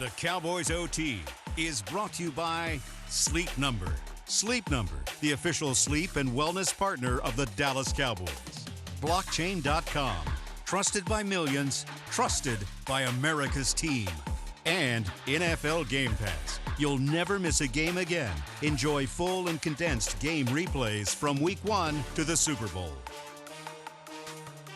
The Cowboys OT is brought to you by Sleep Number. Sleep Number, the official sleep and wellness partner of the Dallas Cowboys. Blockchain.com, trusted by millions, trusted by America's team. And NFL Game Pass. You'll never miss a game again. Enjoy full and condensed game replays from Week 1 to the Super Bowl.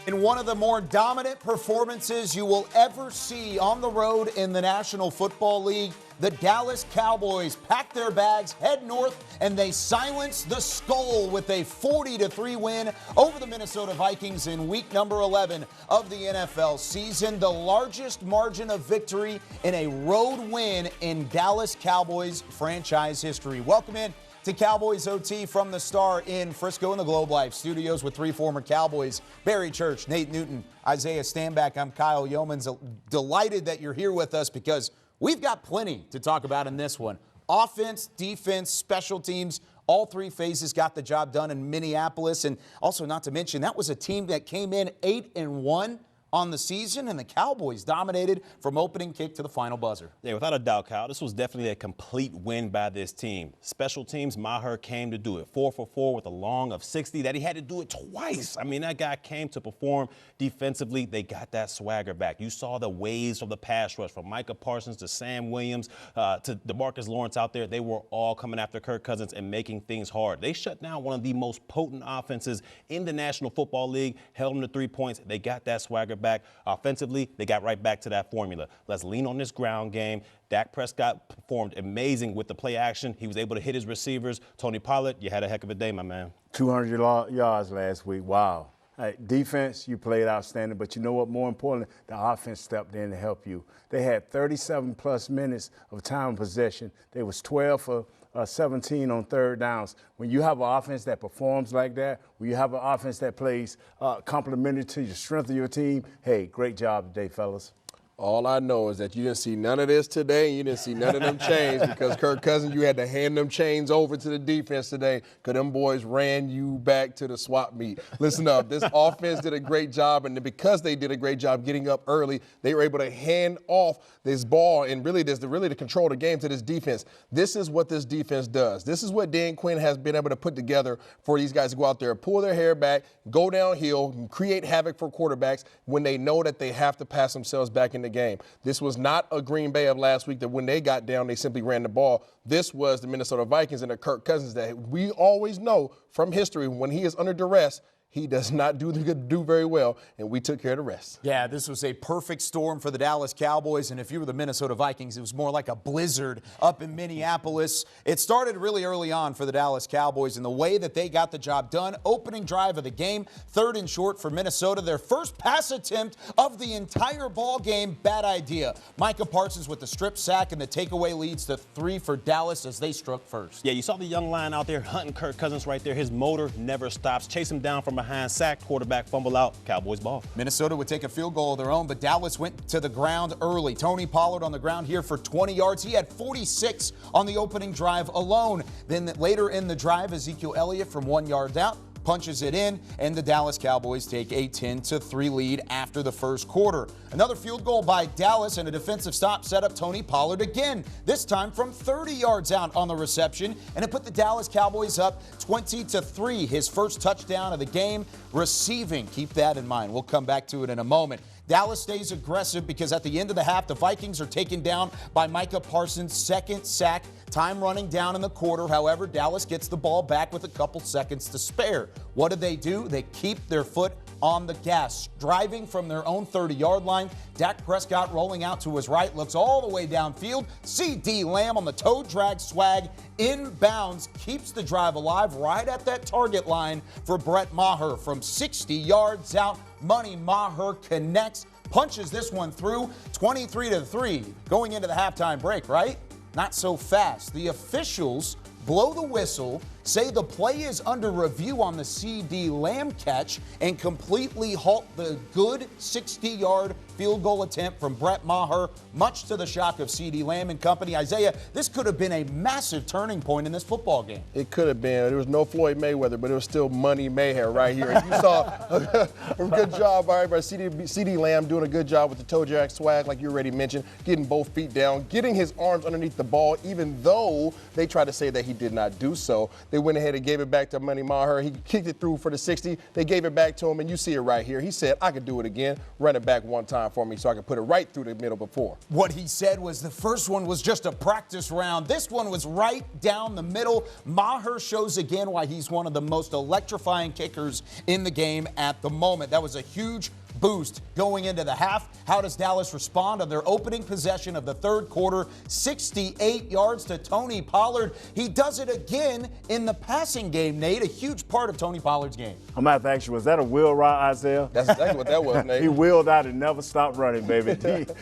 In one of the more dominant performances you will ever see on the road in the National Football League, the Dallas Cowboys pack their bags, head north, and they silence the Skull with a 40-3 win over the Minnesota Vikings in week number 11 of the NFL season. The largest margin of victory in a road win in Dallas Cowboys franchise history. Welcome in to Cowboys OT from the Star in Frisco in the Globe Life studios with three former Cowboys, Barry Church, Nate Newton, Isaiah Stanback. I'm Kyle Youmans. Delighted that you're here with us because we've got plenty to talk about in this one. Offense, defense, special teams, all three phases got the job done in Minneapolis. And also, not to mention, that was a team that came in 8-1 on the season, and the Cowboys dominated from opening kick to the final buzzer. Yeah, without a doubt, Kyle, this was definitely a complete win by this team. Special teams, Maher came to do it. 4 for 4 with a long of 60. That he had to do it twice. I mean, that guy came to perform defensively. They got that swagger back. You saw the waves of the pass rush from Micah Parsons to Sam Williams to DeMarcus Lawrence out there. They were all coming after Kirk Cousins and making things hard. They shut down one of the most potent offenses in the National Football League, held them to 3 points. They got that swagger back. Offensively, they got right back to that formula. Let's lean on this ground game. Dak Prescott performed amazing with the play action. He was able to hit his receivers. Tony Pollard, you had a heck of a day, my man. 200 yards last week. Wow. Hey, defense, you played outstanding, but you know what? More importantly, the offense stepped in to help you. They had 37-plus minutes of time possession. They was 12 for 17 on third downs. When you have an offense that performs like that, when you have an offense that plays complementary to the strength of your team, hey, great job today, fellas. All I know is that you didn't see none of this today, and you didn't see none of them chains because Kirk Cousins, you had to hand them chains over to the defense today because them boys ran you back to the swap meet. Listen up, this offense did a great job, and because they did a great job getting up early, they were able to hand off this ball and really to control the game to this defense. This is what this defense does. This is what Dan Quinn has been able to put together for these guys to go out there, pull their hair back, go downhill, create havoc for quarterbacks when they know that they have to pass themselves back in the game. This was not a Green Bay of last week that when they got down, they simply ran the ball. This was the Minnesota Vikings and the Kirk Cousins that we always know from history when he is under duress, he does not do very well, and we took care of the rest. Yeah, this was a perfect storm for the Dallas Cowboys, and if you were the Minnesota Vikings, it was more like a blizzard up in Minneapolis. It started really early on for the Dallas Cowboys, and the way that they got the job done, opening drive of the game, 3rd and short for Minnesota, their first pass attempt of the entire ball game, bad idea. Micah Parsons with the strip sack, and the takeaway leads to 3 for Dallas as they struck first. Yeah, you saw the young lion out there hunting Kirk Cousins right there. His motor never stops. Chase him down from behind, sack, quarterback, fumble out, Cowboys ball. Minnesota would take a field goal of their own, but Dallas went to the ground early. Tony Pollard on the ground here for 20 yards. He had 46 on the opening drive alone. Then later in the drive, Ezekiel Elliott from 1 yard out punches it in, and the Dallas Cowboys take a 10-3 lead after the first quarter. Another field goal by Dallas and a defensive stop set up Tony Pollard again, this time from 30 yards out on the reception, and it put the Dallas Cowboys up 20-3, his first touchdown of the game receiving. Keep that in mind. We'll come back to it in a moment. Dallas stays aggressive because at the end of the half, the Vikings are taken down by Micah Parsons' second sack. Time running down in the quarter. However, Dallas gets the ball back with a couple seconds to spare. What do? They keep their foot on the gas. Driving from their own 30-yard line, Dak Prescott rolling out to his right, looks all the way downfield. C.D. Lamb on the toe drag swag inbounds, keeps the drive alive right at that target line for Brett Maher from 60 yards out. Money Maher connects, punches this one through, 23-3 going into the halftime break, right? Not so fast. The officials blow the whistle, say the play is under review on the C.D. Lamb catch, and completely halt the good 60-yard field goal attempt from Brett Maher, much to the shock of CeeDee Lamb and company. Isaiah, this could have been a massive turning point in this football game. It could have been. There was no Floyd Mayweather, but it was still Money Mayhair right here. And you saw a good job by CeeDee Lamb doing a good job with the toe jack swag, like you already mentioned, getting both feet down, getting his arms underneath the ball, even though they tried to say that he did not do so. They went ahead and gave it back to Money Maher. He kicked it through for the 60. They gave it back to him, and you see it right here. He said, I could do it again. Run it back one time for me so I could put it right through the middle before. What he said was the first one was just a practice round. This one was right down the middle. Maher shows again why he's one of the most electrifying kickers in the game at the moment. That was a huge boost going into the half. How does Dallas respond on their opening possession of the third quarter? 68 yards to Tony Pollard. He does it again in the passing game, Nate, a huge part of Tony Pollard's game. I'm going to have to ask you, was that a wheel route, Isaiah? That's exactly what that was, Nate. He wheeled out and never stopped running, baby.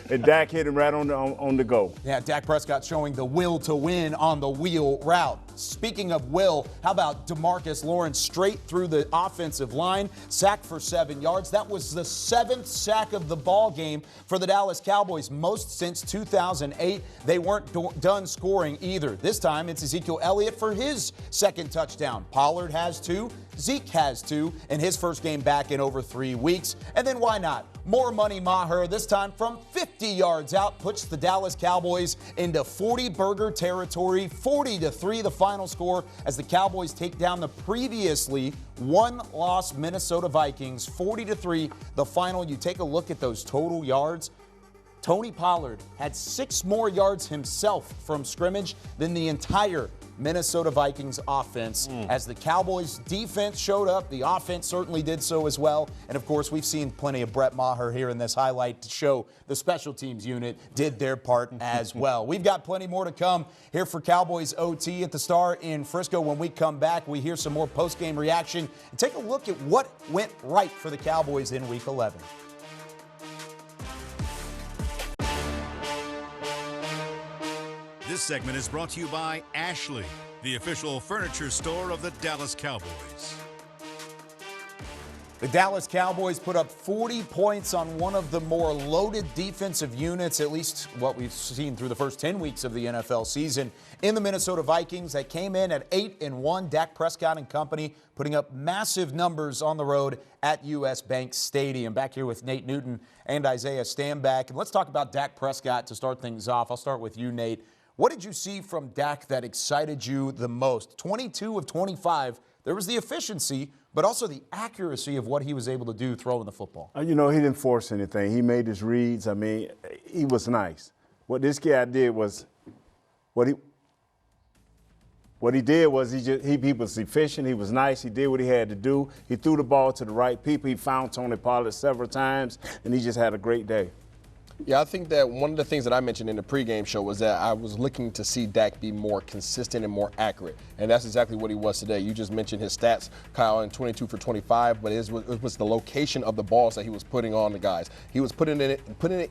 And Dak hit him right on the go. Yeah, Dak Prescott showing the will to win on the wheel route. Speaking of will, how about DeMarcus Lawrence straight through the offensive line, sacked for 7 yards. That was the 7th sack of the ball game for the Dallas Cowboys, most since 2008. They weren't done scoring either. This time it's Ezekiel Elliott for his second touchdown. Pollard has 2. Zeke has 2 in his first game back in over 3 weeks. And then why not? More Money Maher, this time from 50 yards out, puts the Dallas Cowboys into 40-burger territory. 40-3 the final score as the Cowboys take down the previously one-loss Minnesota Vikings. 40-3 the final. You take a look at those total yards. Tony Pollard had 6 more yards himself from scrimmage than the entire Minnesota Vikings offense. As the Cowboys defense showed up, the offense certainly did so as well. And of course, we've seen plenty of Brett Maher here in this highlight to show the special teams unit did their part as well. We've got plenty more to come here for Cowboys OT at the Star in Frisco. When we come back, we hear some more post-game reaction and take a look at what went right for the Cowboys in Week 11. This segment is brought to you by Ashley, the official furniture store of the Dallas Cowboys. The Dallas Cowboys put up 40 points on one of the more loaded defensive units, at least what we've seen through the first 10 weeks of the NFL season, in the Minnesota Vikings. That came in at 8-1. Dak Prescott and company putting up massive numbers on the road at US Bank Stadium. Back here with Nate Newton and Isaiah Stanback. And let's talk about Dak Prescott to start things off. I'll start with you, Nate. What did you see from Dak that excited you the most? 22 of 25. There was the efficiency, but also the accuracy of what he was able to do throwing the football. You know, he didn't force anything. He made his reads. I mean, he was nice. What this guy did was, he was efficient. He was nice. He did what he had to do. He threw the ball to the right people. He found Tony Pollard several times, and he just had a great day. Yeah, I think that one of the things that I mentioned in the pregame show was that I was looking to see Dak be more consistent and more accurate, and that's exactly what he was today. You just mentioned his stats, Kyle, in 22 for 25, but it was the location of the balls that he was putting on the guys. He was putting it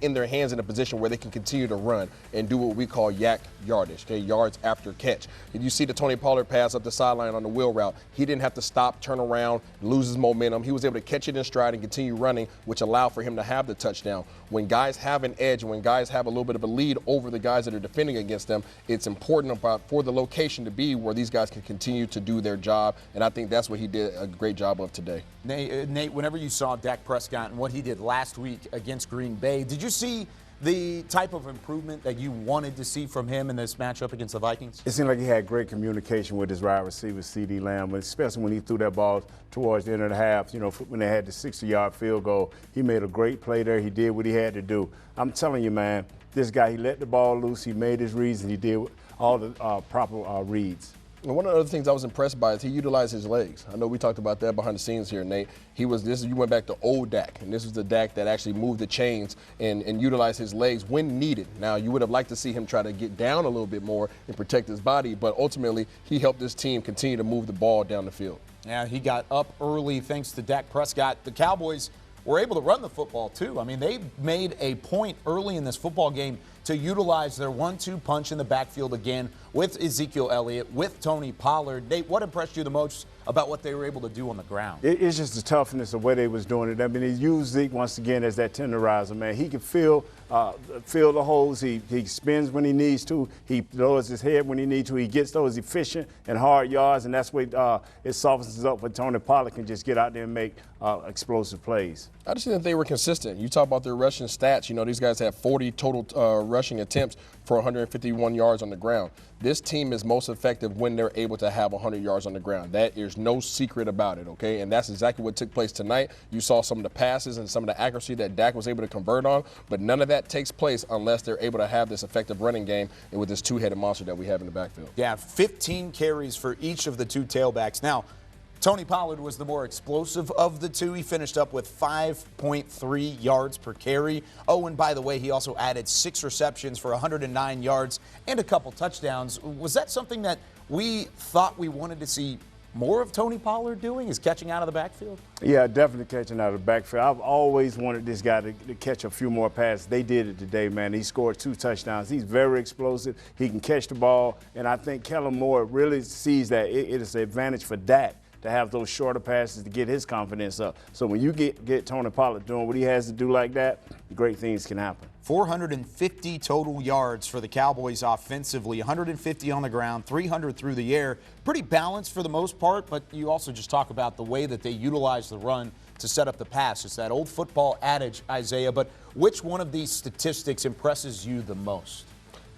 in their hands in a position where they can continue to run and do what we call yak yardage, okay, yards after catch. If you see the Tony Pollard pass up the sideline on the wheel route, he didn't have to stop, turn around, lose his momentum. He was able to catch it in stride and continue running, which allowed for him to have the touchdown. When guys have an edge, when guys have a little bit of a lead over the guys that are defending against them, it's important for the location to be where these guys can continue to do their job, and I think that's what he did a great job of today. Nate, whenever you saw Dak Prescott and what he did last week against Green Bay, did you see the type of improvement that you wanted to see from him in this matchup against the Vikings? It seemed like he had great communication with his wide receiver, CeeDee Lamb, especially when he threw that ball towards the end of the half. You know, when they had the 60-yard field goal, he made a great play there. He did what he had to do. I'm telling you, man, this guy, he let the ball loose. He made his reads, and he did all the proper reads. And one of the other things I was impressed by is he utilized his legs. I know we talked about that behind the scenes here, Nate. You went back to old Dak, and this was the Dak that actually moved the chains and utilized his legs when needed. Now, you would have liked to see him try to get down a little bit more and protect his body, but ultimately he helped this team continue to move the ball down the field. Yeah, he got up early thanks to Dak Prescott. The Cowboys were able to run the football too. I mean, they made a point early in this football game to utilize their 1-2 punch in the backfield again with Ezekiel Elliott, with Tony Pollard. Nate, what impressed you the most about what they were able to do on the ground? It's just the toughness of where they was doing it. I mean, he used Zeke once again as that tenderizer, man. He can feel the holes. He spins when he needs to. He lowers his head when he needs to. He gets those efficient and hard yards, and that's what it softens up for Tony Pollard can just get out there and make explosive plays. I just think they were consistent. You talk about their rushing stats. You know, these guys have 40 total rushing attempts for 151 yards on the ground. This team is most effective when they're able to have 100 yards on the ground. That is no secret about it, okay? And that's exactly what took place tonight. You saw some of the passes and some of the accuracy that Dak was able to convert on, but none of that takes place unless they're able to have this effective running game and with this two-headed monster that we have in the backfield. Yeah, 15 carries for each of the two tailbacks. Now, Tony Pollard was the more explosive of the two. He finished up with 5.3 yards per carry. Oh, and by the way, he also added 6 receptions for 109 yards and a couple touchdowns. Was that something that we thought we wanted to see more of Tony Pollard doing, is catching out of the backfield? Yeah, definitely catching out of the backfield. I've always wanted this guy to catch a few more passes. They did it today, man. He scored 2 touchdowns. He's very explosive. He can catch the ball, and I think Kellen Moore really sees that it is an advantage for Dak to have those shorter passes to get his confidence up. So when you get Tony Pollard doing what he has to do like that, great things can happen. 450 total yards for the Cowboys offensively, 150 on the ground, 300 through the air. Pretty balanced for the most part, but you also just talk about the way that they utilize the run to set up the pass. It's that old football adage, Isaiah, but which one of these statistics impresses you the most?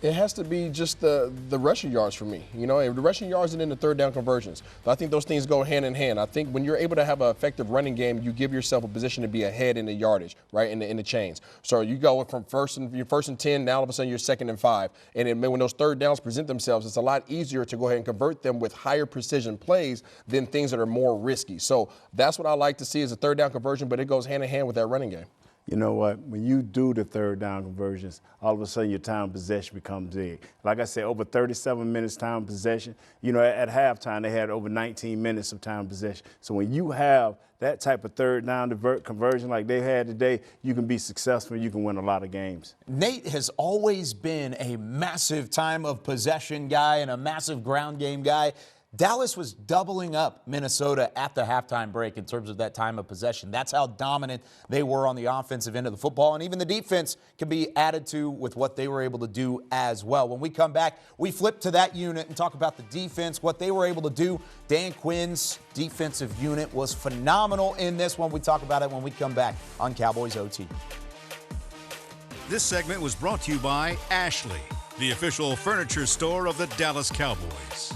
It has to be just the rushing yards for me, you know, and the rushing yards and then the third down conversions. But I think those things go hand in hand. I think when you're able to have an effective running game, you give yourself a position to be ahead in the yardage, right, in the chains. So you go from first and 10, now all of a sudden you're 2nd and 5. And then when those third downs present themselves, it's a lot easier to go ahead and convert them with higher precision plays than things that are more risky. So that's what I like to see is a third down conversion, but it goes hand in hand with that running game. You know what? When you do the third down conversions, all of a sudden your time of possession becomes big. Like I said, over 37 minutes time of possession. You know, at halftime they had over 19 minutes of time of possession. So when you have that type of third down conversion like they had today, you can be successful. You can win a lot of games. Nate has always been a massive time of possession guy and a massive ground game guy. Dallas was doubling up Minnesota at the halftime break in terms of that time of possession. That's how dominant they were on the offensive end of the football. And even the defense can be added to with what they were able to do as well. When we come back, we flip to that unit and talk about the defense, what they were able to do. Dan Quinn's defensive unit was phenomenal in this one. We talk about it when we come back on Cowboys OT. This segment was brought to you by Ashley, the official furniture store of the Dallas Cowboys.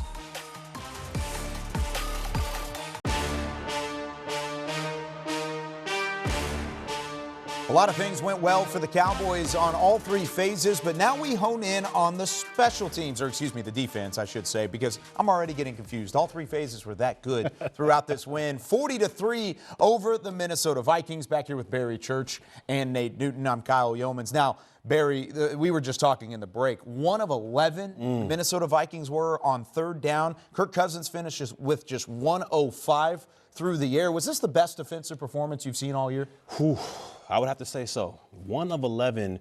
A lot of things went well for the Cowboys on all 3 phases, but now we hone in on the special teams, or excuse me, the defense, I should say, because I'm already getting confused. All 3 phases were that good throughout this win. 40-3 over the Minnesota Vikings. Back here with Barry Church and Nate Newton. I'm Kyle Youmans. Now, Barry, we were just talking in the break. 1 of 11 Minnesota Vikings were on third down. Kirk Cousins finishes with just 105 through the air. Was this the best defensive performance you've seen all year? Whew. I would have to say so. 1 of 11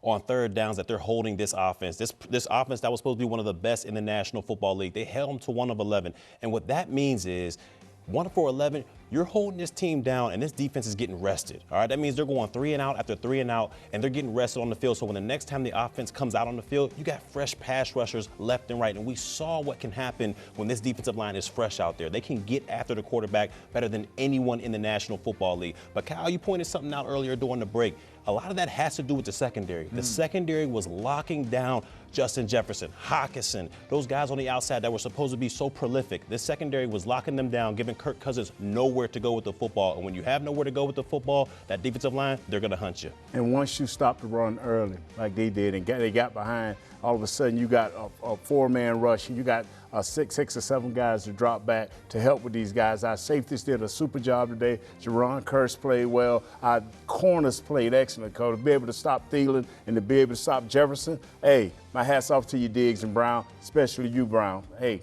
on third downs that they're holding this offense. This offense that was supposed to be one of the best in the National Football League. They held them to 1 of 11. And what that means is 1 for 11, you're holding this team down, and this defense is getting rested. All right, that means they're going 3 and out after 3 and out, and they're getting rested on the field. So when the next time the offense comes out on the field, you got fresh pass rushers left and right. And we saw what can happen when this defensive line is fresh out there. They can get after the quarterback better than anyone in the National Football League. But Kyle, you pointed something out earlier during the break. A lot of that has to do with the secondary. The secondary was locking down Justin Jefferson, Hockenson, those guys on the outside that were supposed to be so prolific. This secondary was locking them down, giving Kirk Cousins nowhere to go with the football. And when you have nowhere to go with the football, that defensive line, they're going to hunt you. And once you stop the run early, like they did, and they got behind, all of a sudden you got a 4-man rush, and you got 6 or 7 guys to drop back to help with these guys. Our safeties did a super job today. Jerron Kearse played well. Our corners played excellent, Cole. To be able to stop Thielen and to be able to stop Jefferson, hey, my hat's off to you, Diggs and Brown, especially you, Brown. Hey,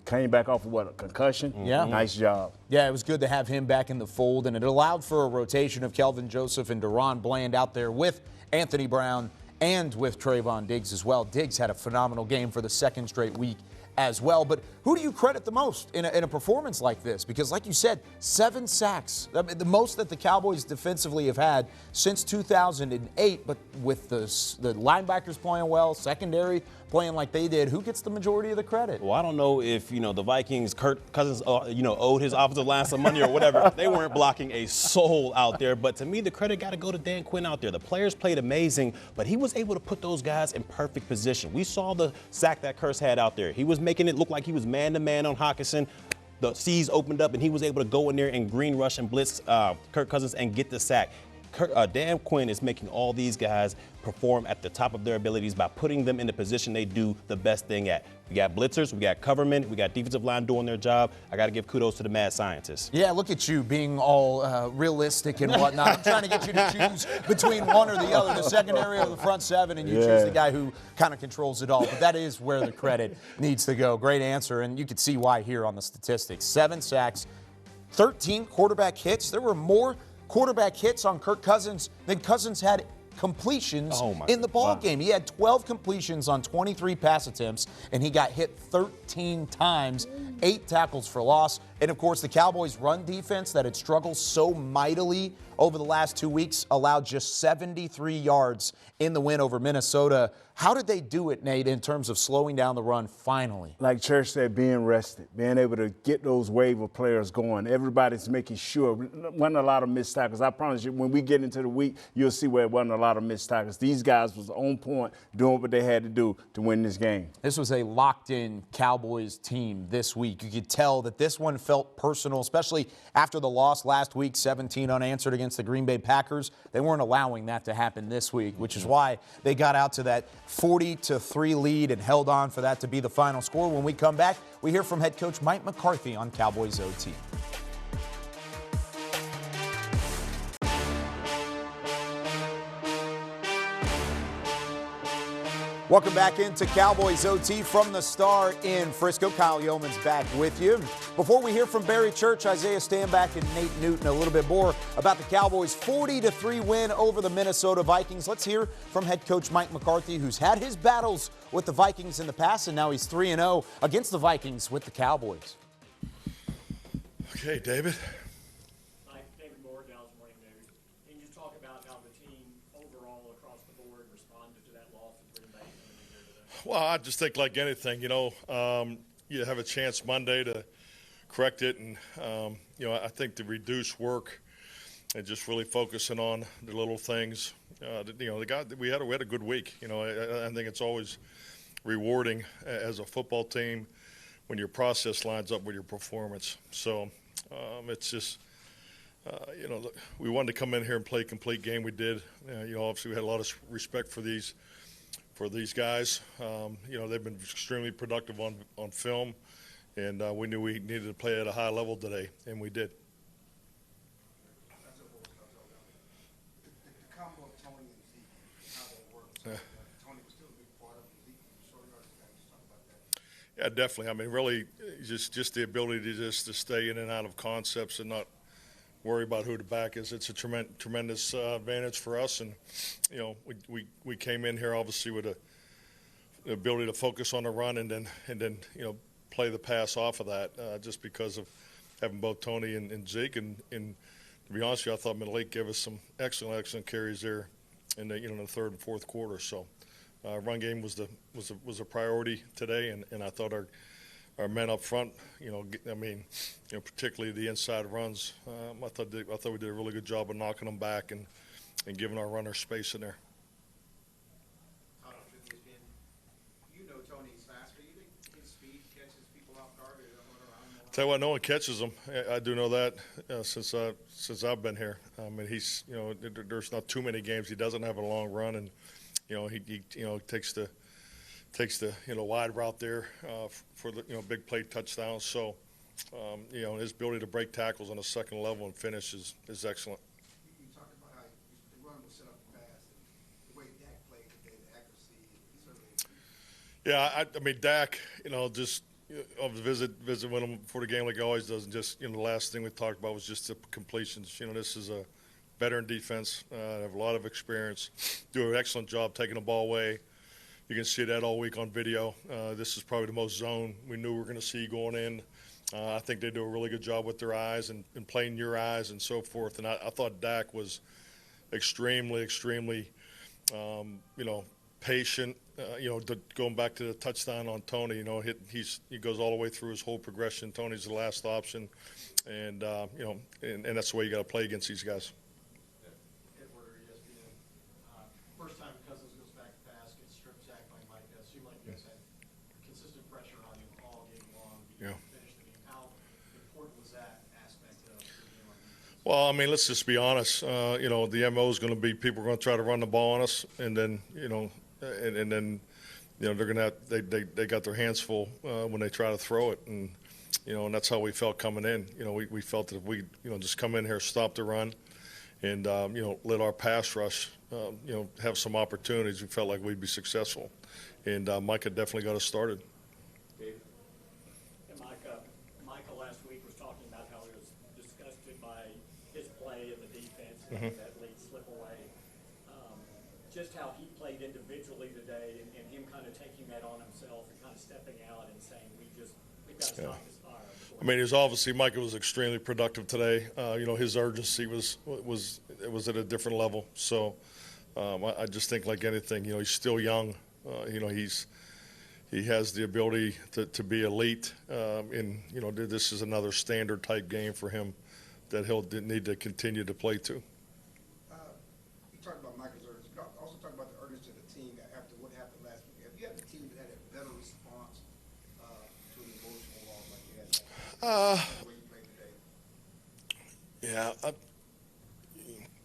came back off of what, a concussion? Yeah. Nice job. Yeah, it was good to have him back in the fold, and it allowed for a rotation of Kelvin Joseph and Deron Bland out there with Anthony Brown and with Trayvon Diggs as well. Diggs had a phenomenal game for the second straight week as well. But who do you credit the most in a performance like this? Because like you said, 7 sacks, the most that the Cowboys defensively have had since 2008. But with the linebackers playing well, secondary playing like they did, who gets the majority of the credit? Well, I don't know if, the Vikings, Kirk Cousins, owed his offensive line some money or whatever. They weren't blocking a soul out there. But to me, the credit got to go to Dan Quinn out there. The players played amazing, but he was able to put those guys in perfect position. We saw the sack that Curse had out there. He was making it look like he was man-to-man on Hockenson. The C's opened up, and he was able to go in there and green rush and blitz Kirk Cousins and get the sack. Dan Quinn is making all these guys perform at the top of their abilities by putting them in the position they do the best thing at. We got blitzers, we got covermen, we got defensive line doing their job. I got to give kudos to the mad scientists. Yeah, look at you being all realistic and whatnot. I'm trying to get you to choose between one or the other, the secondary or the front seven, and you choose the guy who kind of controls it all. But that is where the credit needs to go. Great answer, and you can see why here on the statistics. 7 sacks, 13 quarterback hits. There were more quarterback hits on Kirk Cousins than Cousins had completions in the ball game. He had 12 completions on 23 pass attempts, and he got hit 13 times, 8 tackles for loss. And, of course, the Cowboys' run defense that had struggled so mightily over the last 2 weeks allowed just 73 yards in the win over Minnesota. How did they do it, Nate, in terms of slowing down the run finally? Like Church said, being rested, being able to get those wave of players going. Everybody's making sure. Wasn't a lot of missed tackles. I promise you, when we get into the week, you'll see where it wasn't a lot of missed tackles. These guys was on point, doing what they had to do to win this game. This was a locked-in Cowboys team this week. You could tell that this one felt personal, especially after the loss last week, 17 unanswered against the Green Bay Packers. They weren't allowing that to happen this week, which is why they got out to that 40-3 lead and held on for that to be the final score. When we come back, we hear from head coach Mike McCarthy on Cowboys OT. Welcome back into Cowboys OT from the Star in Frisco. Kyle Youmans back with you. Before we hear from Barry Church, Isaiah Stanback, and Nate Newton a little bit more about the Cowboys' 40-3 win over the Minnesota Vikings, let's hear from head coach Mike McCarthy, who's had his battles with the Vikings in the past, and now he's 3-0 against the Vikings with the Cowboys. Okay, David. Well, I just think like anything, you have a chance Monday to correct it. And, I think the reduced work and just really focusing on the little things, we had a good week. I think it's always rewarding as a football team when your process lines up with your performance. So it's just, look, we wanted to come in here and play a complete game. We did. Obviously we had a lot of respect for these guys. They've been extremely productive on film, and we knew we needed to play at a high level today, and we did. The combo of Tony and Zeke, how that works. Tony was still a big part of it. Zeke, short yardage guy. Just talk about that. Yeah, definitely. I mean, really, just the ability to stay in and out of concepts and not worry about who the back is. It's a tremendous advantage for us, and we came in here obviously with the ability to focus on the run and then play the pass off of that just because of having both Tony and Zeke. And to be honest with you, I thought Malik gave us some excellent carries there in the third and fourth quarter. So run game was a priority today, and I thought our men up front, particularly the inside runs, I thought we did a really good job of knocking them back and giving our runners space in there. Tony's faster. You think his speed catches people off guard? Tell you what, no one catches him. I do know that since I've been here. I mean, he's there's not too many games he doesn't have a long run, and he takes the wide route there for the big play touchdowns. So his ability to break tackles on the second level and finish is excellent. You talked about how the run was set up fast, and the way Dak played today, the accuracy. Yeah, I mean Dak, of the visit with him before the game like he always does. And just, the last thing we talked about was just the completions. This is a veteran defense, have a lot of experience, do an excellent job taking the ball away. You can see that all week on video. This is probably the most zone we knew we were going to see going in. I think they do a really good job with their eyes and playing your eyes and so forth. And I thought Dak was extremely, patient. Going back to the touchdown on Tony, he goes all the way through his whole progression. Tony's the last option, and and that's the way you got to play against these guys. First time Cousins goes back to pass, gets strip sacked by Micah. It seemed like you guys had consistent pressure on him all game long. You finished the game. How important was that aspect of the game on defense? Well, let's just be honest. The MO is going to be people are going to try to run the ball on us, and then and then they're going to they got their hands full when they try to throw it, and and that's how we felt coming in. We felt that if we just come in here, stop the run, and let our pass rush have some opportunities, we felt like we'd be successful. And Micah definitely got us started. And Micah last week was talking about how he was disgusted by his play in the defense and that lead slip away. Just how he played individually today and him kind of taking that on himself and kind of stepping out and saying, we've got to stop this fire. Micah was extremely productive today. His urgency was at a different level. So I just think, like anything, he's still young. He has the ability to be elite. This is another standard type game for him that he'll need to continue to play to. You talked about Micah's urgency, but also talk about the urgency of the team after what happened last week. Have you had a team that had a better response to an emotional loss like you had the way you played today?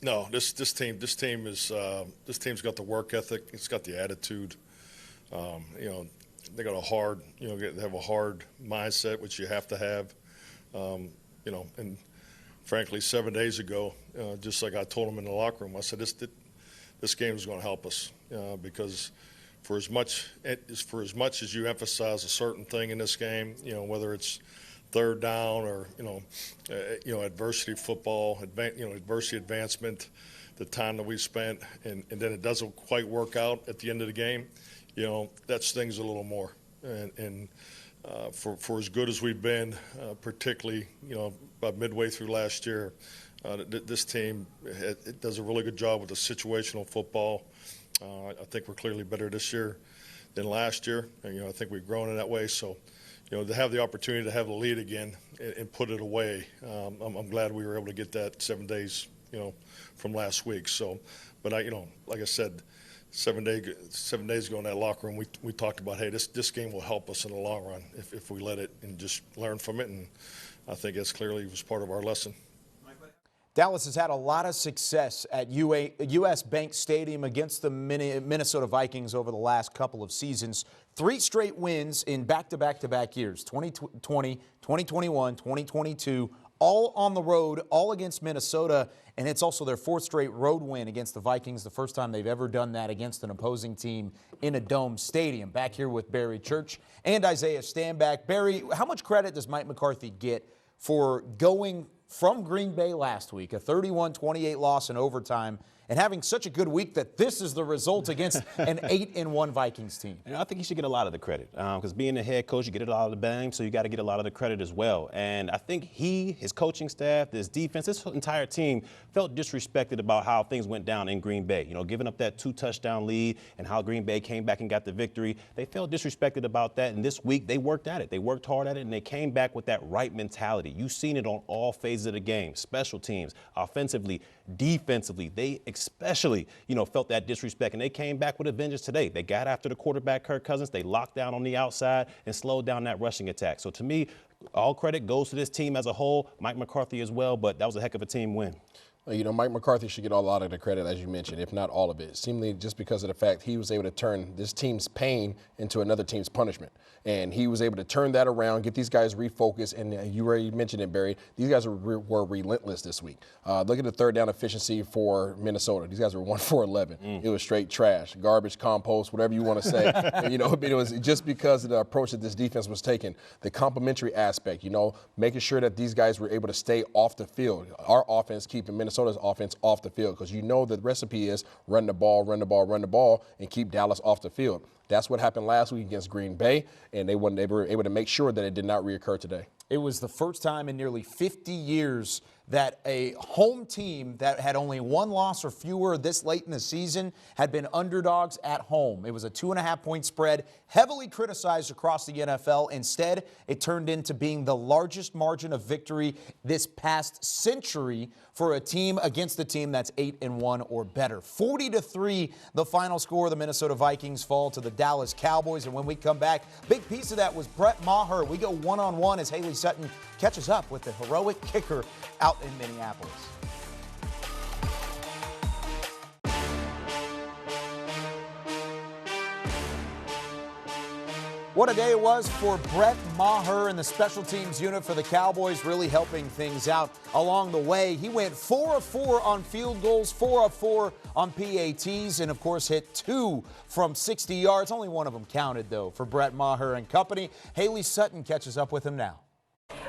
No, this team's got the work ethic. It's got the attitude. They got they have a hard mindset, which you have to have. And frankly, 7 days ago, just like I told them in the locker room, I said this game is going to help us because for as much as you emphasize a certain thing in this game, whether it's third down or adversity football, adversity advancement, the time that we spent, and then it doesn't quite work out at the end of the game, that stings a little more. And for as good as we've been, particularly about midway through last year, this team it does a really good job with the situational football. I think we're clearly better this year than last year, and I think we've grown in that way. So. To have the opportunity to have the lead again and put it away, I'm glad we were able to get that 7 days, from last week. So, but like I said, 7 days ago in that locker room, we talked about, hey, this game will help us in the long run if we let it and just learn from it. And I think that's clearly was part of our lesson. Dallas has had a lot of success at U.S. Bank Stadium against the Minnesota Vikings over the last couple of seasons. 3 straight wins in back-to-back years, 2020, 2021, 2022, all on the road, all against Minnesota, and it's also their 4th straight road win against the Vikings, the first time they've ever done that against an opposing team in a dome stadium. Back here with Barry Church and Isaiah Stanback. Barry, how much credit does Mike McCarthy get for going from Green Bay last week, a 31-28 loss in overtime, and having such a good week that this is the result against an 8-1 Vikings team? And I think he should get a lot of the credit because being the head coach, you get a lot of the blame, so you got to get a lot of the credit as well. And I think his coaching staff, this defense, this entire team felt disrespected about how things went down in Green Bay. Giving up that 2-touchdown lead and how Green Bay came back and got the victory. They felt disrespected about that, and this week they worked at it. They worked hard at it, and they came back with that right mentality. You've seen it on all phases of the game, special teams, offensively, defensively. They especially, felt that disrespect, and they came back with a vengeance today. They got after the quarterback, Kirk Cousins. They locked down on the outside and slowed down that rushing attack. So to me, all credit goes to this team as a whole, Mike McCarthy as well, but that was a heck of a team win. Mike McCarthy should get a lot of the credit, as you mentioned, if not all of it, seemingly just because of the fact he was able to turn this team's pain into another team's punishment. And he was able to turn that around, get these guys refocused, and you already mentioned it, Barry. These guys were relentless this week. Look at the third down efficiency for Minnesota. These guys were 1 for 11. It was straight trash, garbage, compost, whatever you want to say. It was just because of the approach that this defense was taking, the complementary aspect, making sure that these guys were able to stay off the field. Our offense keeping Minnesota's offense off the field, because the recipe is run the ball, and keep Dallas off the field. That's what happened last week against Green Bay, and they were able to make sure that it did not reoccur today. It was the first time in nearly 50 years that a home team that had only one loss or fewer this late in the season had been underdogs at home. It was a 2.5-point spread, heavily criticized across the NFL. Instead, it turned into being the largest margin of victory this past century for a team against a team that's 8-1 or better. 40-3, the final score. The Minnesota Vikings fall to the Dallas Cowboys. And when we come back, big piece of that was Brett Maher. We go one-on-one as Haley Sutton catches up with the heroic kicker out in Minneapolis. What a day it was for Brett Maher and the special teams unit for the Cowboys, really helping things out along the way. He went 4 of 4 on field goals, 4 of 4 on PATs, and of course hit 2 from 60 yards. Only one of them counted, though, for Brett Maher and company. Haley Sutton catches up with him now.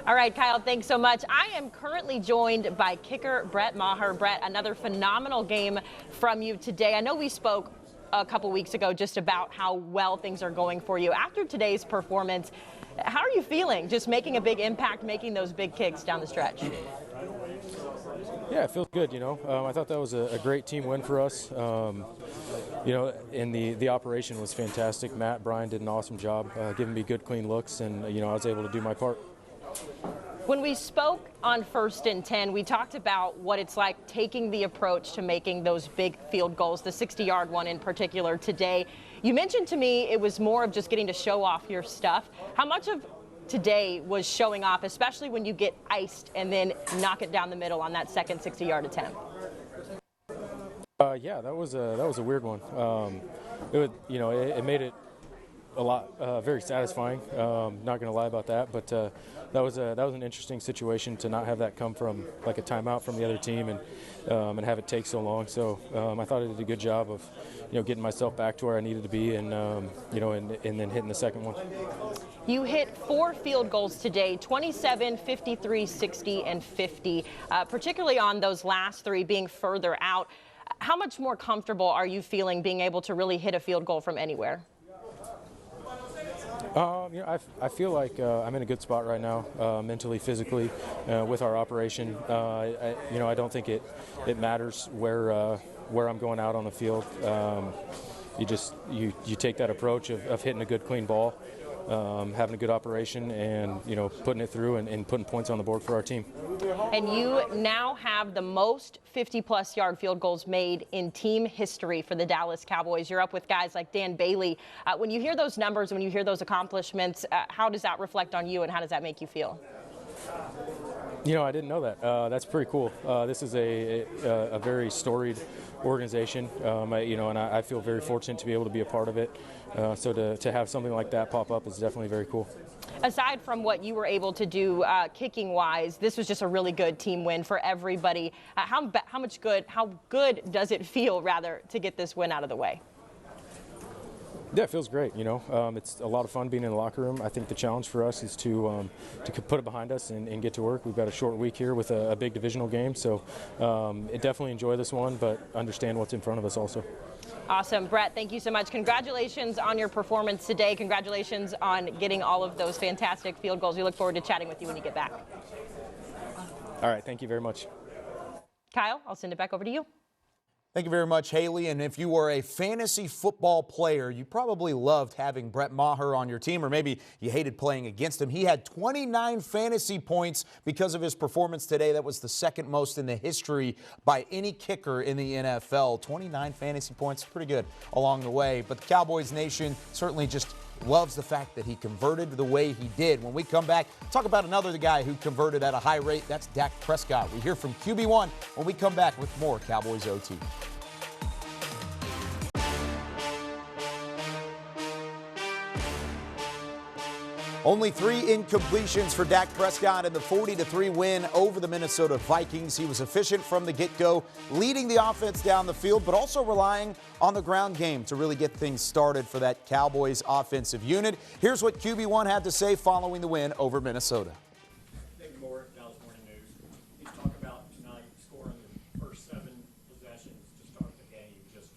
All right, Kyle, thanks so much. I am currently joined by kicker Brett Maher. Brett, another phenomenal game from you today. I know we spoke a couple weeks ago just about how well things are going for you. After today's performance, how are you feeling? Just making a big impact, making those big kicks down the stretch. Yeah, it feels good, I thought that was a great team win for us. And the operation was fantastic. Matt, Brian did an awesome job giving me good, clean looks, and, I was able to do my part. When we spoke on 1st and 10, we talked about what it's like taking the approach to making those big field goals, the 60-yard one in particular today. You mentioned to me it was more of just getting to show off your stuff. How much of today was showing off, especially when you get iced and then knock it down the middle on that second 60-yard attempt? Yeah, that was a weird one. It made it a lot very satisfying. Not going to lie about that, but that was an interesting situation to not have that come from like a timeout from the other team and have it take so long. So I thought I did a good job of getting myself back to where I needed to be and then hitting the second one. You hit 4 field goals today, 27, 53, 60, and 50, particularly on those last 3 being further out. How much more comfortable are you feeling being able to really hit a field goal from anywhere? I feel like I'm in a good spot right now, mentally, physically, with our operation. I don't think it matters where I'm going out on the field. You take that approach of hitting a good, clean ball, having a good operation, and putting it through and putting points on the board for our team. And you now have the most 50-plus yard field goals made in team history for the Dallas Cowboys. You're up with guys like Dan Bailey. When you hear those numbers, when you hear those accomplishments, how does that reflect on you and how does that make you feel? I didn't know that. That's pretty cool. This is a very storied organization, and I feel very fortunate to be able to be a part of it. So to have something like that pop up is definitely very cool. Aside from what you were able to do kicking-wise, this was just a really good team win for everybody. How good does it feel, rather, to get this win out of the way? Yeah, it feels great. It's a lot of fun being in the locker room. I think the challenge for us is to put it behind us and get to work. We've got a short week here with a big divisional game, so definitely enjoy this one, but understand what's in front of us also. Awesome. Brett, thank you so much. Congratulations on your performance today. Congratulations on getting all of those fantastic field goals. We look forward to chatting with you when you get back. All right. Thank you very much. Kyle, I'll send it back over to you. Thank you very much, Haley. And if you were a fantasy football player, you probably loved having Brett Maher on your team, or maybe you hated playing against him. He had 29 fantasy points because of his performance today. That was the second most in the history by any kicker in the NFL. 29 fantasy points, pretty good along the way. But the Cowboys Nation certainly just loves the fact that he converted the way he did. When we come back, talk about another guy who converted at a high rate. That's Dak Prescott. We hear from QB1 when we come back with more Cowboys OT. Only 3 incompletions for Dak Prescott in the 40-3 win over the Minnesota Vikings. He was efficient from the get-go, leading the offense down the field, but also relying on the ground game to really get things started for that Cowboys offensive unit. Here's what QB1 had to say following the win over Minnesota. David Moore, Dallas Morning News. You talk about tonight scoring the first 7 possessions to start the game, just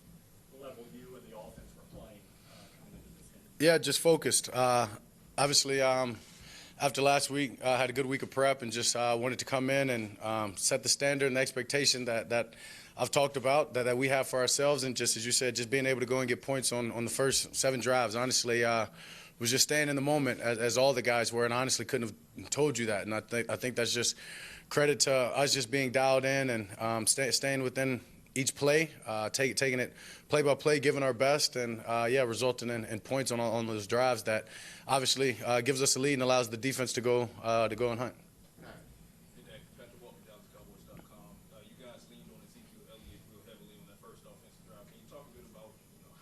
the level you and the offense were playing coming into this game. Yeah, just focused. Obviously, after last week, I had a good week of prep and just wanted to come in and set the standard and the expectation that I've talked about, that we have for ourselves. And just as you said, just being able to go and get points on the first 7 drives. Honestly, was just staying in the moment as all the guys were, and honestly couldn't have told you that. And I think that's just credit to us just being dialed in and staying within each play, taking it play by play, giving our best, and resulting in points on those drives that obviously gives us a lead and allows the defense to go and hunt. Hey, Dak, Patrick Walker, DallasCowboys.com. You guys leaned on Ezekiel Elliott real heavily on that first offensive drive. Can you talk a bit about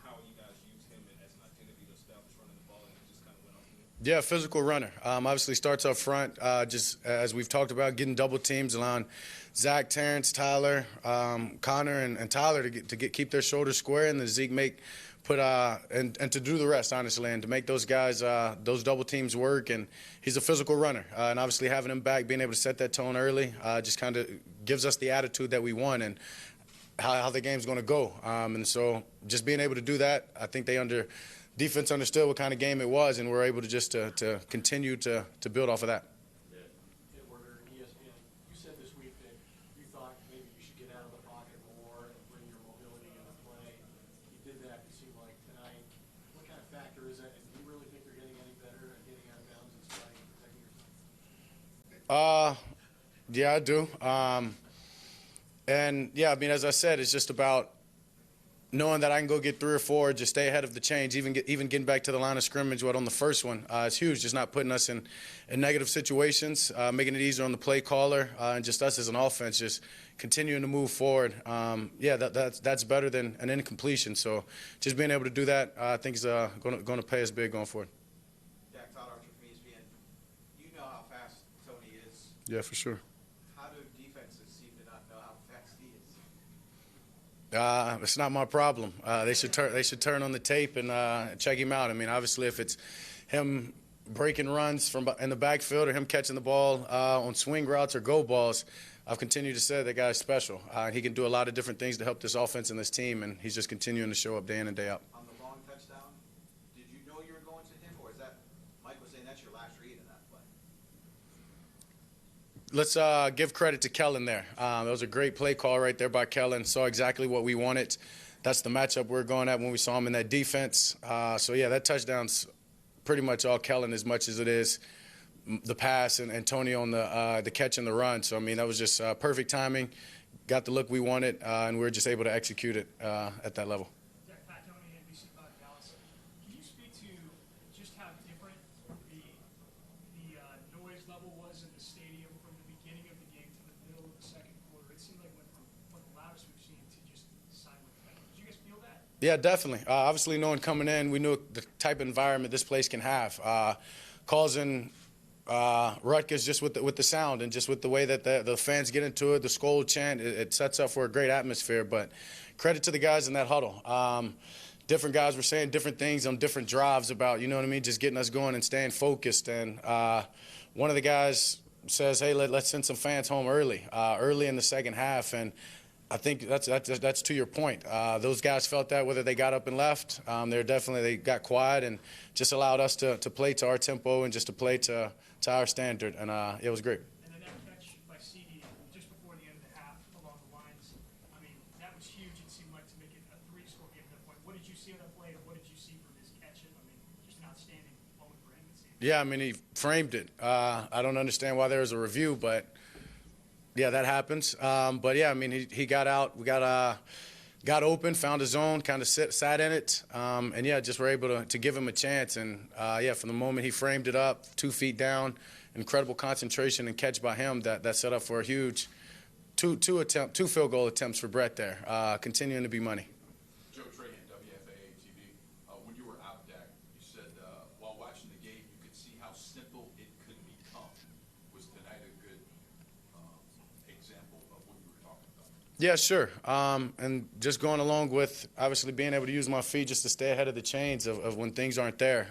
how you guys use him as an identity to establish running the ball and it just kind of went off from there? Yeah, physical runner. Obviously starts up front, just as we've talked about, getting double teams, allowing Zach, Terrence, Tyler, Connor, and Tyler to keep their shoulders square, and then Zeke and to do the rest, honestly, and to make those guys, those double teams work. And he's a physical runner, and obviously having him back, being able to set that tone early, just kind of gives us the attitude that we want and how the game's going to go. And so just being able to do that, I think defense understood what kind of game it was, and we're able to just to continue to build off of that. ESPN, you said this week that you thought maybe you should get out of the pocket more and bring your mobility into play. You did that, it seemed like, tonight. What kind of factor is that? And do you really think you're getting any better at getting out of bounds and sliding and protecting yourself? Yeah, I do. And yeah, I mean, as I said, it's just about knowing that I can go get 3 or 4, just stay ahead of the change, even getting back to the line of scrimmage. On the first one, it's huge. Just not putting us in negative situations, making it easier on the play caller, and just us as an offense, just continuing to move forward. That's better than an incompletion. So just being able to do that, I think is going to pay us big going forward. Dak, Todd Archer from ESPN. You know how fast Tony is. Yeah, for sure. How do defenses seem to not know how fast he is? It's not my problem. They should turn on the tape and check him out. I mean, obviously, if it's him breaking runs from in the backfield or him catching the ball on swing routes or go balls, I've continued to say that guy's special. He can do a lot of different things to help this offense and this team, and he's just continuing to show up day in and day out. On the long touchdown, did you know you were going to him, or is that Mike was saying that's your last read in that play? Let's give credit to Kellen there. That was a great play call right there by Kellen. Saw exactly what we wanted. That's the matchup we're going at when we saw him in that defense. That touchdown's pretty much all Kellen as much as it is the pass and Tony on the catch and the run. So, I mean, that was just perfect timing. Got the look we wanted, and we were just able to execute it at that level. Pat Tony, NBC Dallas. Can you speak to just how different the noise level was in the stadium from the beginning of the game to the middle of the second quarter? It seemed like it went from one of the loudest we've seen to just silent. Did you guys feel that? Yeah, definitely. Obviously, knowing coming in, we knew the type of environment this place can have. Causing ruckus just with the sound and just with the way that the fans get into it, the Skol chant, it sets up for a great atmosphere. But credit to the guys in that huddle. Different guys were saying different things on different drives about, you know what I mean, just getting us going and staying focused. And one of the guys says, hey, let's send some fans home early in the second half. And I think that's to your point. Those guys felt that whether they got up and left. They got quiet and just allowed us to play to our tempo and just to play to our standard. And it was great. And then that catch by CD just before the end of the half along the lines, I mean, that was huge. It seemed like to make it a 3-score game at that point. What did you see on that play, and what did you see from his catch? I mean, just an outstanding moment for him, it seemed. Yeah, I mean, he framed it. I don't understand why there was a review, but yeah, that happens. But yeah, I mean, he got out. We got got open, found a zone, kind of sat in it, and yeah, just were able to give him a chance. And yeah, from the moment he framed it up, 2 feet down, incredible concentration and catch by him that set up for a huge two field goal attempts for Brett there, continuing to be money. Joe Trahan, WFAA TV. When you were out, Dak, you said while watching the game, you could see how simple it could become. Was tonight a good example of what you were talking about? Yeah, sure. And just going along with obviously being able to use my feet just to stay ahead of the chains of when things aren't there.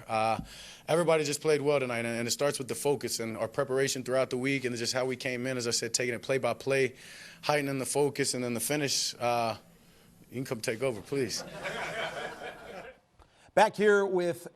Everybody just played well tonight, and it starts with the focus and our preparation throughout the week and just how we came in, as I said, taking it play by play, heightening the focus, and then the finish. You can come take over, please. Back here with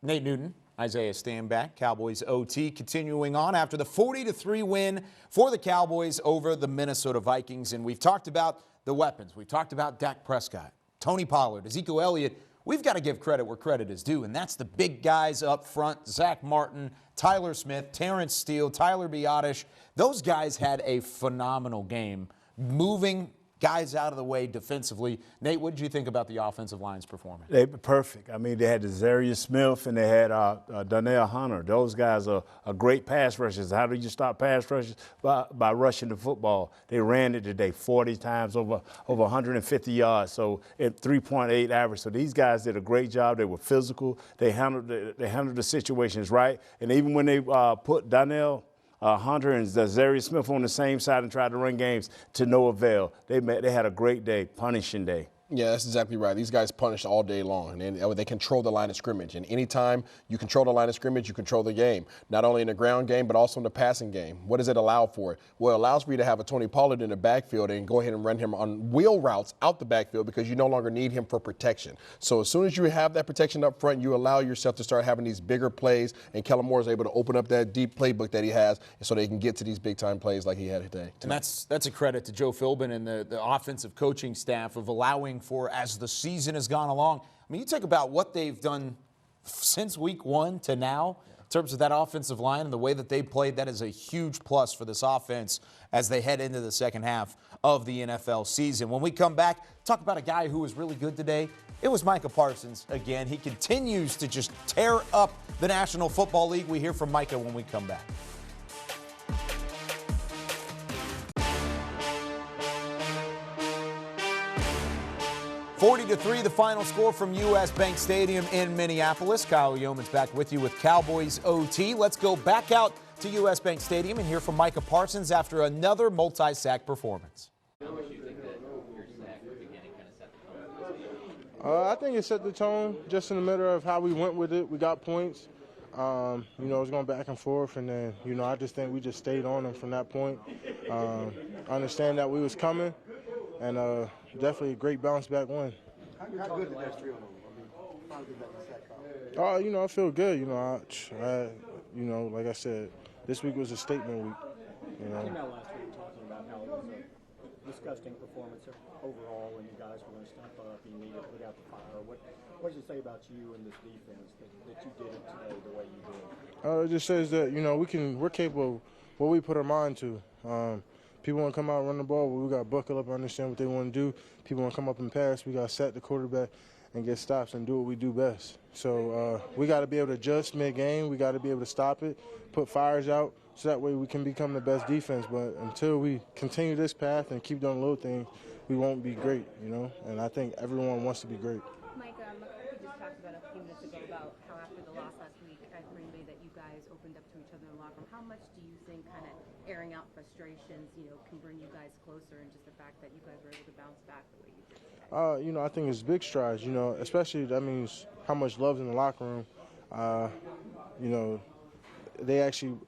Nate Newton, Isaiah Stanback, Cowboys OT continuing on after the 40-3 win for the Cowboys over the Minnesota Vikings. And we've talked about the weapons. We've talked about Dak Prescott, Tony Pollard, Ezekiel Elliott. We've got to give credit where credit is due, and that's the big guys up front, Zach Martin, Tyler Smith, Terrence Steele, Tyler Biotish. Those guys had a phenomenal game, moving guys out of the way defensively. Nate, what did you think about the offensive line's performance? They were perfect. I mean, they had Zarius Smith and they had Donnell Hunter. Those guys are great pass rushers. How do you stop pass rushes? By rushing the football. They ran it today 40 times, over 150 yards, so at 3.8 average. So these guys did a great job. They were physical. They handled the situations right. And even when they put Donnell Hunter and Zarius Smith on the same side and tried to run games to no avail. They had a great day, punishing day. Yeah, that's exactly right. These guys punish all day long, and they control the line of scrimmage. And anytime you control the line of scrimmage, you control the game, not only in the ground game, but also in the passing game. What does it allow for? Well, it allows for you to have a Tony Pollard in the backfield and go ahead and run him on wheel routes out the backfield because you no longer need him for protection. So as soon as you have that protection up front, you allow yourself to start having these bigger plays, and Kellen Moore is able to open up that deep playbook that he has so they can get to these big-time plays like he had today. And that's a credit to Joe Philbin and the offensive coaching staff of allowing for, as the season has gone along. I mean, you think about what they've done since week 1 to now in terms of that offensive line and the way that they played. That is a huge plus for this offense as they head into the second half of the NFL season. When we come back, talk about a guy who was really good today. It was Micah Parsons again. He continues to just tear up the National Football League. We hear from Micah when we come back. 40-3, the final score from U.S. Bank Stadium in Minneapolis. Kyle Youmans back with you with Cowboys OT. Let's go back out to U.S. Bank Stadium and hear from Micah Parsons after another multi-sack performance. I think it set the tone just in the matter of how we went with it. We got points. It was going back and forth, and then, I just think we just stayed on them from that point. I understand that we was coming, and definitely a great bounce back win. How good did that feel? Finally get back to sack I feel good. Like I said, this week was a statement week. You came out last week talking about how it was a disgusting performance overall, and you guys were going to step up. You needed to put out the fire. What does it say about you and this defense that you did it today the way you did? It just says that we're capable of what we put our mind to. People want to come out and run the ball, but we got to buckle up and understand what they want to do. People want to come up and pass. We got to set the quarterback and get stops and do what we do best. So we got to be able to adjust mid-game. We got to be able to stop it, put fires out, so that way we can become the best defense. But until we continue this path and keep doing little things, we won't be great, And I think everyone wants to be great. Micah, McCarthy just talked about a few minutes ago about how after the loss last week at Green Bay that you guys opened up to each other in the locker room. How much do you think kind of airing out frustrations, can bring you guys closer, and just the fact that you guys were able to bounce back the way you did today? I think it's big strides, especially that means how much love's in the locker room. They actually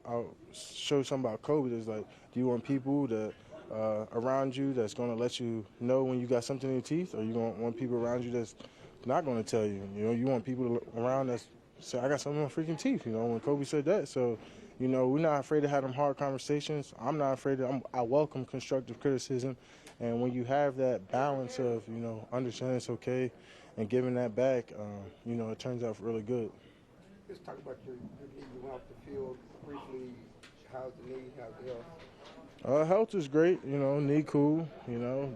showed something about Kobe that's like, do you want people that around you that's going to let you know when you got something in your teeth, or you want people around you that's not going to tell you? You want people around that's say, I got something in my freaking teeth, when Kobe said that. So, we're not afraid to have them hard conversations. I'm not afraid I welcome constructive criticism. And when you have that balance of, understanding it's okay and giving that back, it turns out really good. Let's talk about your knee. You went off the field briefly. How's the knee? How's the Health is great, knee cool,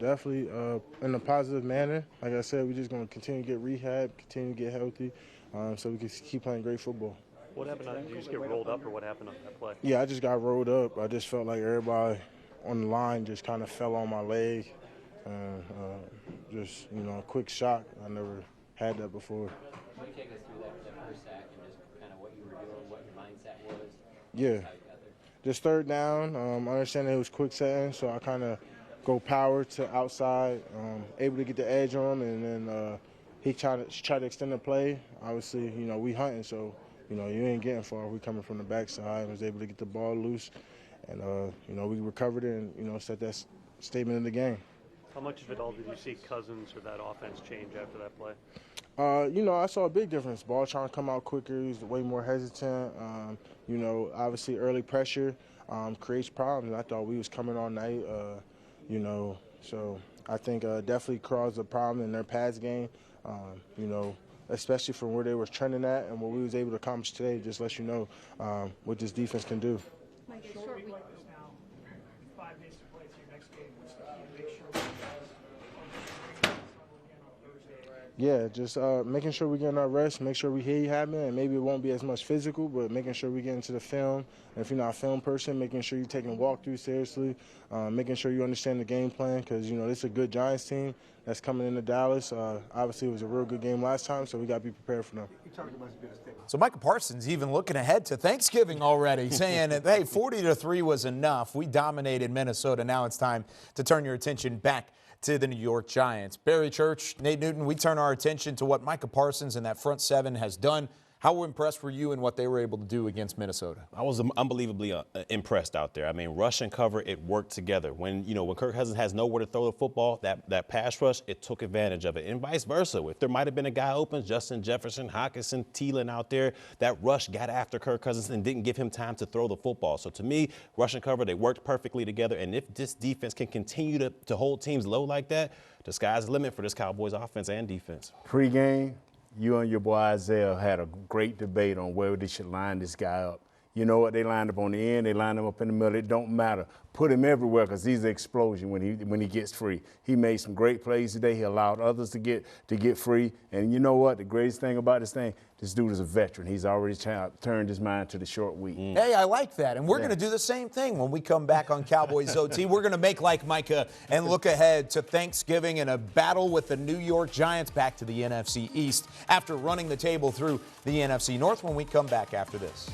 definitely in a positive manner. Like I said, we're just going to continue to get rehab, continue to get healthy, so we can keep playing great football. What happened? Did you just get rolled up, or what happened on that play? Yeah, I just got rolled up. I just felt like everybody on the line just kind of fell on my leg. Just, a quick shock. I never had that before. Can you take us through that first sack and just kind of what you were doing, what your mindset was? Yeah. Just third down. I understand it was quick setting, so I kind of go power to outside, able to get the edge on him, and then he tried to extend the play. Obviously, we hunting, so, you ain't getting far. We coming from the backside and was able to get the ball loose, and, we recovered it and, set that statement in the game. How much of it all did you see Cousins or that offense change after that play? I saw a big difference. Ball trying to come out quicker. He was way more hesitant. Obviously early pressure creates problems. I thought we was coming all night, so I think definitely caused a problem in their pass game, especially from where they were trending at and what we was able to accomplish today. Just lets you know what this defense can do. Short week is now 5 days to play to your next game. What's the key to make sure we guys Yeah, just making sure we get our rest, make sure we hear you having, and maybe it won't be as much physical, but making sure we get into the film. And if you're not a film person, making sure you're taking walkthroughs seriously, making sure you understand the game plan, because, this is a good Giants team that's coming into Dallas. Obviously, it was a real good game last time, so we got to be prepared for them. So Micah Parsons even looking ahead to Thanksgiving already, saying that, hey, 40-3 was enough. We dominated Minnesota. Now it's time to turn your attention back to the New York Giants. Barry Church, Nate Newton, we turn our attention to what Micah Parsons and that front seven has done. How impressed were you in what they were able to do against Minnesota? I was unbelievably impressed out there. I mean, rush and cover, it worked together. When Kirk Cousins has nowhere to throw the football, that pass rush, it took advantage of it. And vice versa. If there might have been a guy open, Justin Jefferson, Hockenson, Thielen out there, that rush got after Kirk Cousins and didn't give him time to throw the football. So to me, rush and cover, they worked perfectly together. And if this defense can continue to hold teams low like that, the sky's the limit for this Cowboys offense and defense. Pre-game, you and your boy Isaiah had a great debate on where they should line this guy up. You know what? They lined up on the end. They lined him up in the middle. It don't matter. Put him everywhere because he's an explosion when he gets free. He made some great plays today. He allowed others to get free. And you know what? The greatest thing about this thing, this dude is a veteran. He's already turned his mind to the short week. Hey, I like that. And we're going to do the same thing when we come back on Cowboys OT. We're going to make like Micah and look ahead to Thanksgiving and a battle with the New York Giants back to the NFC East after running the table through the NFC North when we come back after this.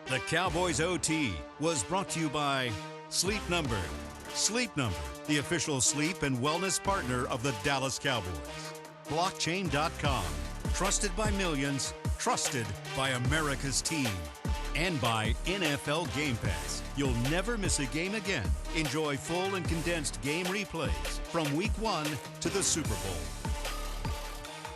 The Cowboys OT was brought to you by Sleep Number. Sleep Number, the official sleep and wellness partner of the Dallas Cowboys. Blockchain.com, trusted by millions, trusted by America's team. And by NFL Game Pass. You'll never miss a game again. Enjoy full and condensed game replays from Week 1 to the Super Bowl.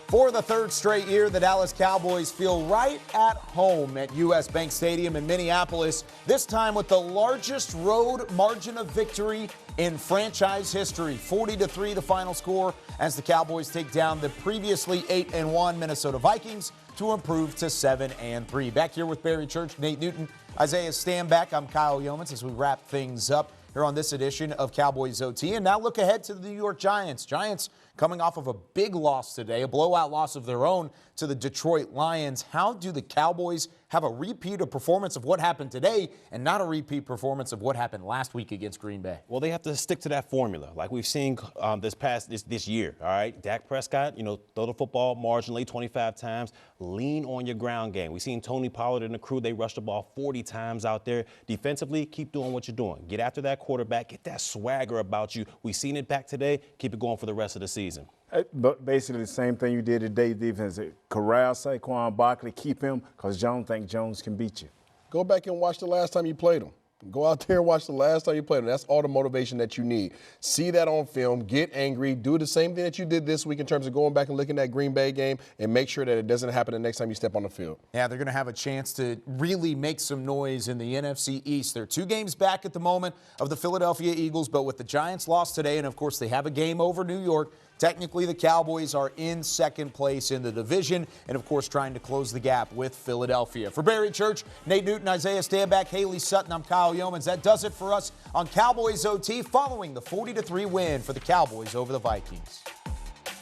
For the third straight year, the Dallas Cowboys feel right at home at U.S. Bank Stadium in Minneapolis, this time with the largest road margin of victory in franchise history. 40-3 the final score as the Cowboys take down the previously 8-1 Minnesota Vikings to improve to 7-3. Back here with Barry Church, Nate Newton, Isaiah Stanback. I'm Kyle Youmans as we wrap things up here on this edition of Cowboys OT. And now look ahead to the New York Giants. Giants coming off of a big loss today, a blowout loss of their own to the Detroit Lions. How do the Cowboys have a repeat of performance of what happened today and not a repeat performance of what happened last week against Green Bay? Well, they have to stick to that formula like we've seen this year, all right? Dak Prescott, throw the football marginally 25 times. Lean on your ground game. We've seen Tony Pollard and the crew, they rushed the ball 40 times out there. Defensively, keep doing what you're doing. Get after that quarterback. Get that swagger about you. We've seen it back today. Keep it going for the rest of the season. But basically the same thing you did today, defense. Corral Saquon Barkley, keep him because Jones can beat you. Go back and watch the last time you played him. Go out there and watch the last time you played him. That's all the motivation that you need. See that on film, get angry, do the same thing that you did this week in terms of going back and looking at that Green Bay game and make sure that it doesn't happen the next time you step on the field. Yeah, they're going to have a chance to really make some noise in the NFC East. They're 2 games back at the moment of the Philadelphia Eagles, but with the Giants lost today, and of course they have a game over New York Technically, the Cowboys are in second place in the division and, of course, trying to close the gap with Philadelphia. For Barry Church, Nate Newton, Isaiah Stanback, Haley Sutton, I'm Kyle Youmans. That does it for us on Cowboys OT following the 40-3 win for the Cowboys over the Vikings.